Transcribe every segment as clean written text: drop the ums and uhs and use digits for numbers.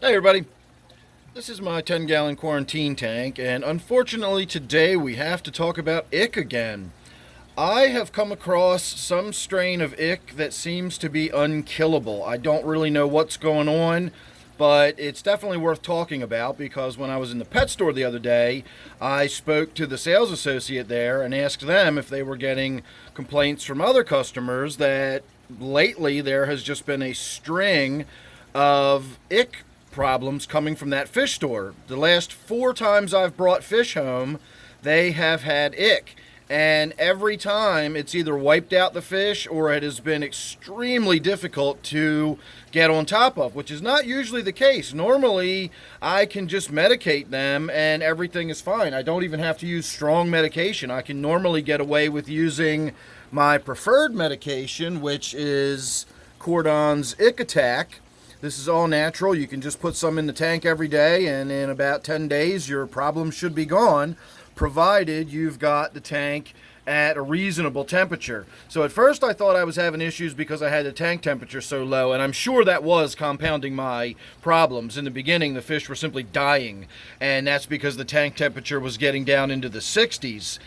Hey everybody, this is my 10-gallon quarantine tank, and unfortunately today we have to talk about ick again. I have come across some strain of ick that seems to be unkillable. I don't really know what's going on, but it's definitely worth talking about because when I was in the pet store the other day, I spoke to the sales associate there and asked them if they were getting complaints from other customers that lately there has just been a string of ick problems coming from that fish store. The last 4 times I've brought fish home, they have had ick. And every time it's either wiped out the fish or it has been extremely difficult to get on top of, which is not usually the case. Normally, I can just medicate them and everything is fine. I don't even have to use strong medication. I can normally get away with using my preferred medication, which is Cordon's Ick Attack. This is all natural. You can just put some in the tank every day, and in about 10 days, your problem should be gone, provided you've got the tank at a reasonable temperature. So at first I thought I was having issues because I had the tank temperature so low, and I'm sure that was compounding my problems. In the beginning, the fish were simply dying, and that's because the tank temperature was getting down into the 60s.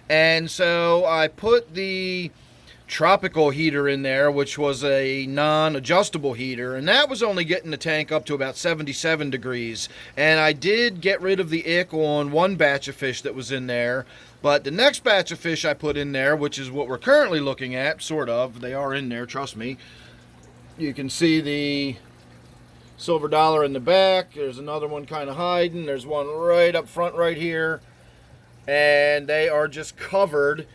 And so I put the tropical heater in there, which was a non-adjustable heater, and that was only getting the tank up to about 77 degrees. And I did get rid of the ick on one batch of fish that was in there, but the next batch of fish I put in there, which is what we're currently looking at, sort of, they are in there, trust me. You can see the silver dollar in the back. There's another one kind of hiding. There's one right up front right here, and they are just covered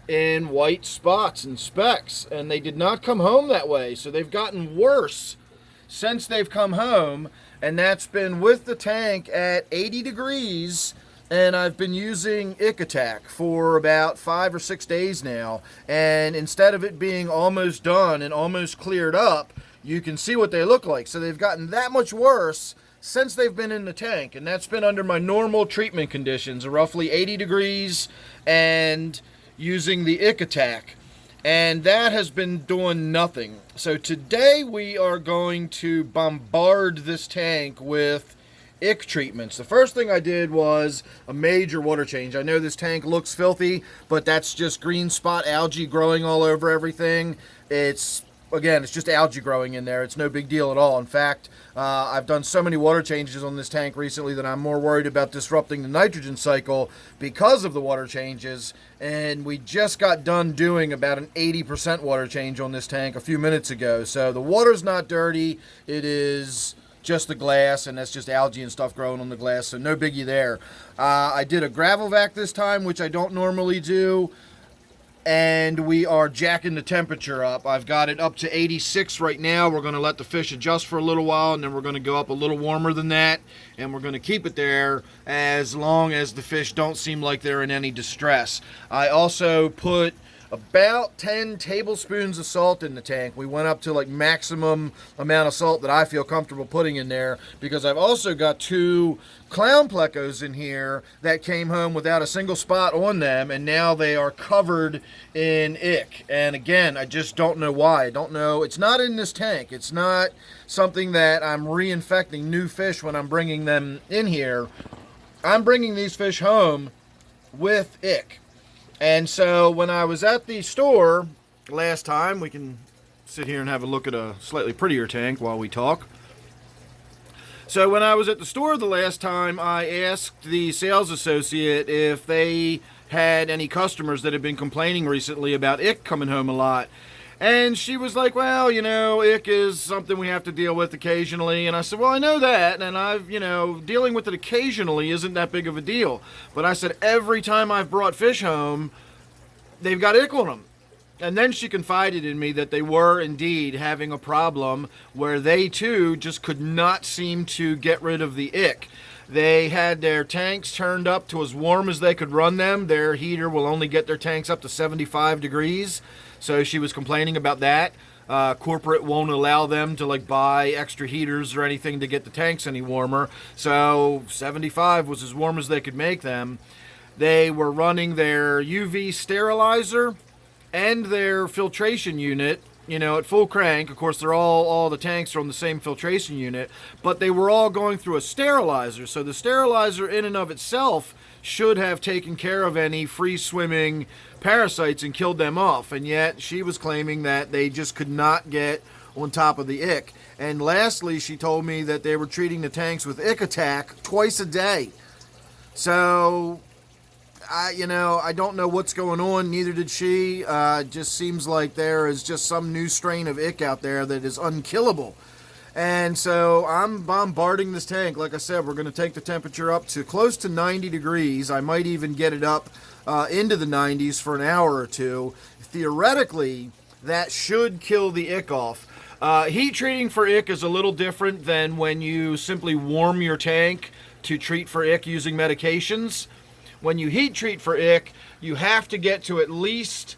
in white spots and specks, and they did not come home that way, so they've gotten worse since they've come home, and that's been with the tank at 80 degrees, and I've been using Ick Attack for about 5 or 6 days now, and instead of it being almost done and almost cleared up, you can see what they look like. So they've gotten that much worse since they've been in the tank, and that's been under my normal treatment conditions, roughly 80 degrees and using the Ick Attack, and that has been doing nothing. So today we are going to bombard this tank with ick treatments. The first thing I did was a major water change. I know this tank looks filthy, but that's just green spot algae growing all over everything. It's just algae growing in there. It's no big deal at all. In fact, I've done so many water changes on this tank recently that I'm more worried about disrupting the nitrogen cycle because of the water changes. And we just got done doing about an 80% water change on this tank a few minutes ago. So the water's not dirty. It is just the glass, and that's just algae and stuff growing on the glass, so no biggie there. I did a gravel vac this time, which I don't normally do, and we are jacking the temperature up. I've got it up to 86 right now. We're going to let the fish adjust for a little while, and then we're going to go up a little warmer than that, and we're going to keep it there as long as the fish don't seem like they're in any distress. I also put about 10 tablespoons of salt in the tank. We went up to like maximum amount of salt that I feel comfortable putting in there, because I've also got 2 clown plecos in here that came home without a single spot on them, and now they are covered in ick. And again, I just don't know why. I don't know. It's not in this tank. It's not something that I'm reinfecting new fish when I'm bringing them in here. I'm bringing these fish home with ick. And so when I was at the store last time, we can sit here and have a look at a slightly prettier tank while we talk. So when I was at the store the last time, I asked the sales associate if they had any customers that had been complaining recently about ick coming home a lot. And she was like, well, ick is something we have to deal with occasionally. And I said, well, I know that, and dealing with it occasionally isn't that big of a deal. But I said, every time I've brought fish home, they've got ick on them. And then she confided in me that they were indeed having a problem where they too just could not seem to get rid of the ick. They had their tanks turned up to as warm as they could run them. Their heater will only get their tanks up to 75 degrees. So she was complaining about that. Corporate won't allow them to buy extra heaters or anything to get the tanks any warmer. So 75 was as warm as they could make them. They were running their UV sterilizer and their filtration unit at full crank. Of course, they're all the tanks are on the same filtration unit, but they were all going through a sterilizer. So the sterilizer in and of itself should have taken care of any free-swimming parasites and killed them off. And yet she was claiming that they just could not get on top of the ick. And lastly, she told me that they were treating the tanks with ick attack twice a day. So I don't know what's going on. Neither did she. It just seems like there is just some new strain of ick out there that is unkillable. And so I'm bombarding this tank. Like I said, we're going to take the temperature up to close to 90 degrees. I might even get it up into the 90s for an hour or two. Theoretically, that should kill the ick off. Heat treating for ick is a little different than when you simply warm your tank to treat for ick using medications. When you heat treat for ick, you have to get to at least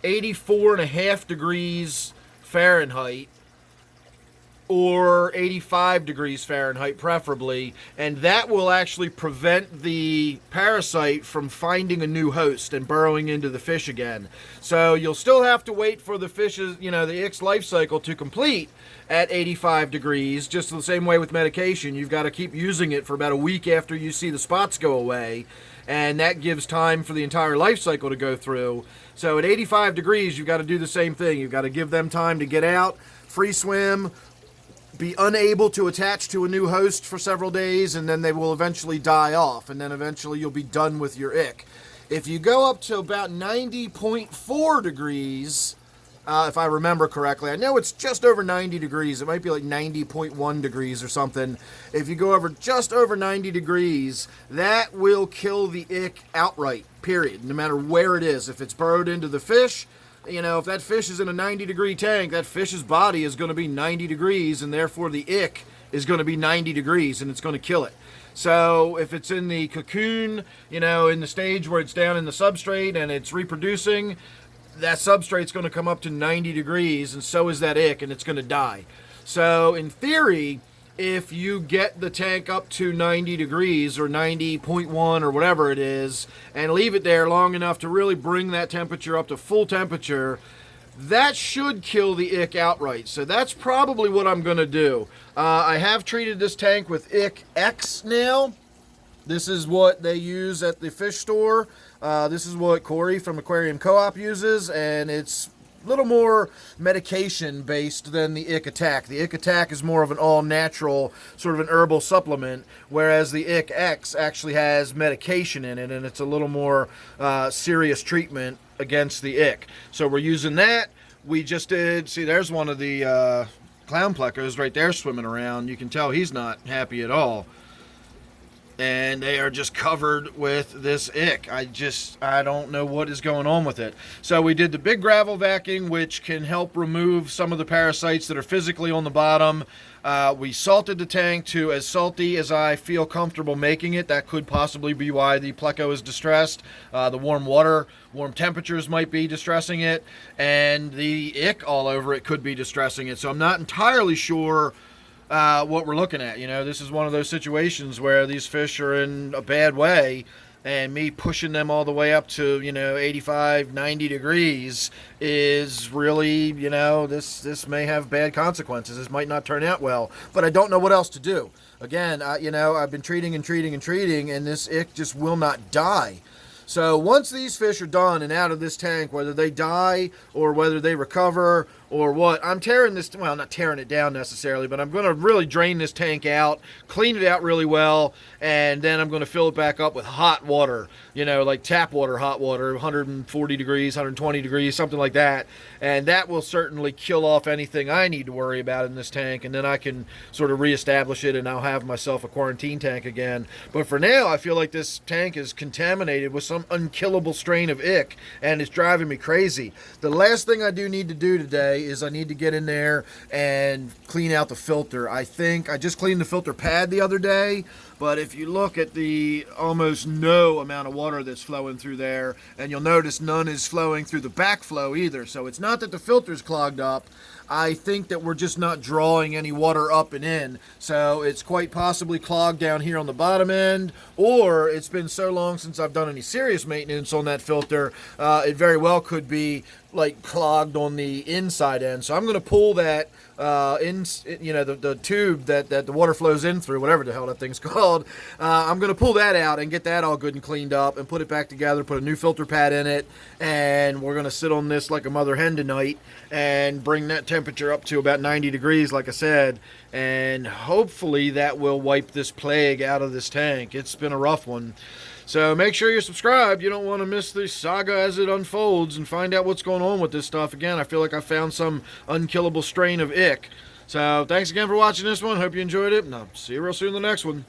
84.5 degrees Fahrenheit or 85 degrees Fahrenheit preferably, and that will actually prevent the parasite from finding a new host and burrowing into the fish again. So you'll still have to wait for the fish's, the ick's life cycle to complete at 85 degrees, just the same way with medication. You've got to keep using it for about a week after you see the spots go away, and that gives time for the entire life cycle to go through. So at 85 degrees, you've got to do the same thing. You've got to give them time to get out, free swim, be unable to attach to a new host for several days, and then they will eventually die off, and then eventually you'll be done with your ick. If you go up to about 90.4 degrees, if I remember correctly, I know it's just over 90 degrees, it might be like 90.1 degrees or something. If you go over just over 90 degrees, that will kill the ick outright, period, no matter where it is. If it's burrowed into the fish, if that fish is in a 90-degree tank, that fish's body is going to be 90 degrees, and therefore the ick is going to be 90 degrees, and it's going to kill it. So if it's in the cocoon, in the stage where it's down in the substrate and it's reproducing, that substrate's going to come up to 90 degrees, and so is that ick, and it's going to die. So in theory, if you get the tank up to 90 degrees or 90.1 or whatever it is, and leave it there long enough to really bring that temperature up to full temperature, that should kill the ick outright. So that's probably what I'm going to do. I have treated this tank with Ick X now. This is what they use at the fish store. This is what Corey from Aquarium Co-op uses, and it's a little more medication based than the Ick Attack. The Ick Attack is more of an all-natural, sort of an herbal supplement, whereas the Ick X actually has medication in it, and it's a little more serious treatment against the ick. So we're using that. We just did, see, there's one of the clown plecos right there swimming around. You can tell he's not happy at all. And they are just covered with this ick. I don't know what is going on with it. So we did the big gravel vacuum, which can help remove some of the parasites that are physically on the bottom. We salted the tank to as salty as I feel comfortable making it. That could possibly be why the pleco is distressed. The warm temperatures might be distressing it, and the ick all over it could be distressing it. So I'm not entirely sure what we're looking at. This is one of those situations where these fish are in a bad way, and me pushing them all the way up to 85, 90 degrees is really, this may have bad consequences. This might not turn out well, but I don't know what else to do. Again, I've been treating, and this ick just will not die. So once these fish are done and out of this tank, whether they die or whether they recover or what, I'm tearing this, well, not tearing it down necessarily, but I'm going to really drain this tank out, clean it out really well, and then I'm going to fill it back up with hot water, like tap water, hot water, 140 degrees, 120 degrees, something like that. And that will certainly kill off anything I need to worry about in this tank, and then I can sort of reestablish it, and I'll have myself a quarantine tank again. But for now, I feel like this tank is contaminated with some unkillable strain of ick, and it's driving me crazy. The last thing I do need to do today is I need to get in there and clean out the filter. I think I just cleaned the filter pad the other day, but if you look at the almost no amount of water that's flowing through there, and you'll notice none is flowing through the backflow either. So it's not that the filter's clogged up. I think that we're just not drawing any water up and in. So it's quite possibly clogged down here on the bottom end, or it's been so long since I've done any serious maintenance on that filter, it very well could be like clogged on the inside end. So I'm going to pull that the tube that the water flows in through, whatever the hell that thing's called. I'm going to pull that out and get that all good and cleaned up and put it back together, put a new filter pad in it, and we're going to sit on this like a mother hen tonight and bring that temperature up to about 90 degrees, like I said, and hopefully that will wipe this plague out of this tank. It's been a rough one. So make sure you're subscribed. You don't want to miss the saga as it unfolds and find out what's going on with this stuff. Again, I feel like I found some unkillable strain of ick. So thanks again for watching this one. Hope you enjoyed it, and I'll see you real soon in the next one.